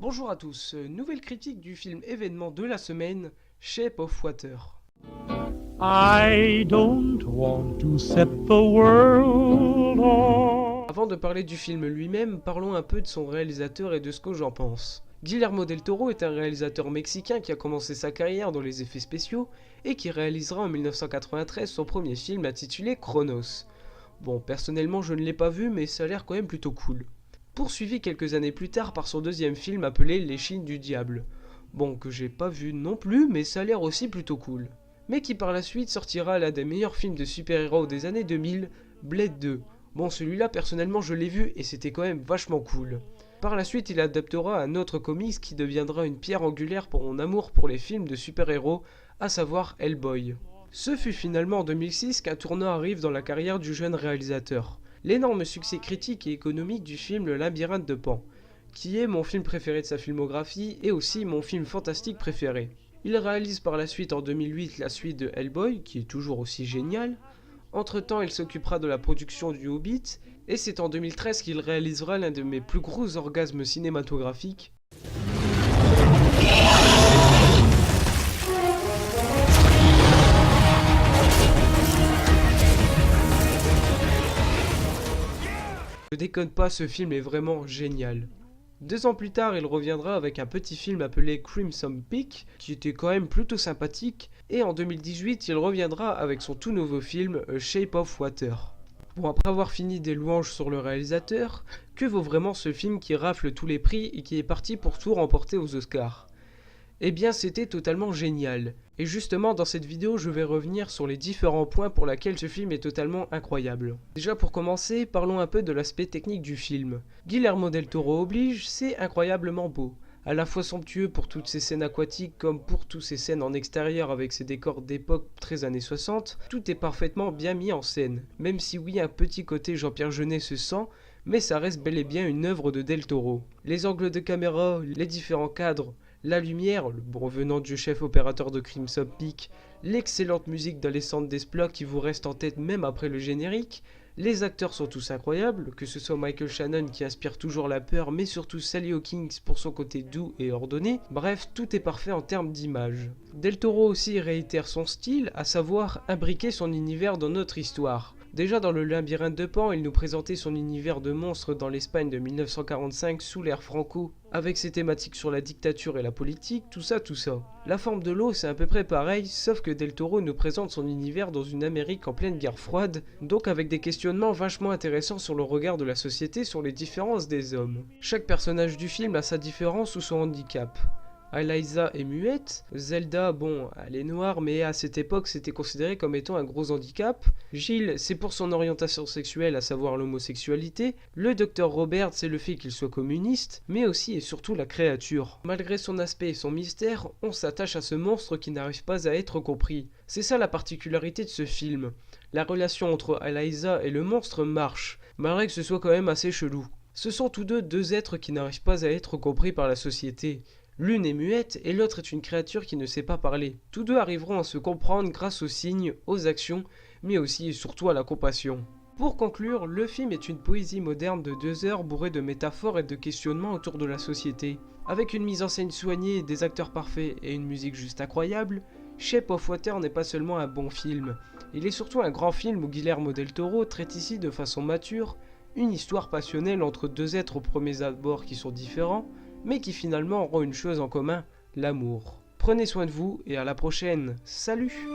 Bonjour à tous, nouvelle critique du film événement de la semaine, Shape of Water. I don't want to set the world on. Avant de parler du film lui-même, parlons un peu de son réalisateur et de ce que j'en pense. Guillermo del Toro est un réalisateur mexicain qui a commencé sa carrière dans les effets spéciaux et qui réalisera en 1993 son premier film intitulé Chronos. Bon, personnellement je ne l'ai pas vu mais ça a l'air quand même plutôt cool. Poursuivi quelques années plus tard par son deuxième film appelé L'Échine du Diable. Bon, que j'ai pas vu non plus mais ça a l'air aussi plutôt cool. Mais qui par la suite sortira l'un des meilleurs films de super-héros des années 2000, Blade 2. Bon, celui-là personnellement je l'ai vu et c'était quand même vachement cool. Par la suite, il adaptera un autre comics qui deviendra une pierre angulaire pour mon amour pour les films de super-héros, à savoir Hellboy. Ce fut finalement en 2006 qu'un tournant arrive dans la carrière du jeune réalisateur. L'énorme succès critique et économique du film Le Labyrinthe de Pan, qui est mon film préféré de sa filmographie et aussi mon film fantastique préféré. Il réalise par la suite en 2008 la suite de Hellboy, qui est toujours aussi génial. Entre-temps, il s'occupera de la production du Hobbit, et c'est en 2013 qu'il réalisera l'un de mes plus gros orgasmes cinématographiques. Je déconne pas, ce film est vraiment génial. 2 ans plus tard, il reviendra avec un petit film appelé Crimson Peak, qui était quand même plutôt sympathique, et en 2018, il reviendra avec son tout nouveau film A Shape of Water. Bon, après avoir fini des louanges sur le réalisateur, que vaut vraiment ce film qui rafle tous les prix et qui est parti pour tout remporter aux Oscars? Eh bien, c'était totalement génial. Et justement, dans cette vidéo, je vais revenir sur les différents points pour lesquels ce film est totalement incroyable. Déjà, pour commencer, parlons un peu de l'aspect technique du film. Guillermo del Toro oblige, c'est incroyablement beau. À la fois somptueux pour toutes ces scènes aquatiques comme pour toutes ces scènes en extérieur avec ces décors d'époque très années 60, tout est parfaitement bien mis en scène. Même si oui, un petit côté Jean-Pierre Jeunet se sent, mais ça reste bel et bien une œuvre de del Toro. Les angles de caméra, les différents cadres, la lumière, le bon venant du chef opérateur de Crimson Peak, l'excellente musique d'Alessandro Desplat qui vous reste en tête même après le générique, les acteurs sont tous incroyables, que ce soit Michael Shannon qui inspire toujours la peur, mais surtout Sally Hawkins pour son côté doux et ordonné, bref, tout est parfait en termes d'image. Del Toro aussi réitère son style, à savoir imbriquer son univers dans notre histoire. Déjà dans le Labyrinthe de Pan, il nous présentait son univers de monstres dans l'Espagne de 1945 sous l'ère Franco, avec ses thématiques sur la dictature et la politique, tout ça. La forme de l'eau, c'est à peu près pareil, sauf que Del Toro nous présente son univers dans une Amérique en pleine guerre froide, donc avec des questionnements vachement intéressants sur le regard de la société sur les différences des hommes. Chaque personnage du film a sa différence ou son handicap. Eliza est muette, Zelda, bon, elle est noire, mais à cette époque c'était considéré comme étant un gros handicap. Gilles, c'est pour son orientation sexuelle, à savoir l'homosexualité. Le docteur Robert, c'est le fait qu'il soit communiste, mais aussi et surtout la créature. Malgré son aspect et son mystère, on s'attache à ce monstre qui n'arrive pas à être compris. C'est ça la particularité de ce film. La relation entre Eliza et le monstre marche, malgré que ce soit quand même assez chelou. Ce sont tous deux êtres qui n'arrivent pas à être compris par la société. L'une est muette et l'autre est une créature qui ne sait pas parler. Tous deux arriveront à se comprendre grâce aux signes, aux actions, mais aussi et surtout à la compassion. Pour conclure, le film est une poésie moderne de 2 heures bourrée de métaphores et de questionnements autour de la société. Avec une mise en scène soignée, des acteurs parfaits et une musique juste incroyable, Shape of Water n'est pas seulement un bon film, il est surtout un grand film où Guillermo del Toro traite ici de façon mature une histoire passionnelle entre 2 êtres aux premiers abords qui sont différents, mais qui finalement auront une chose en commun, l'amour. Prenez soin de vous et à la prochaine. Salut!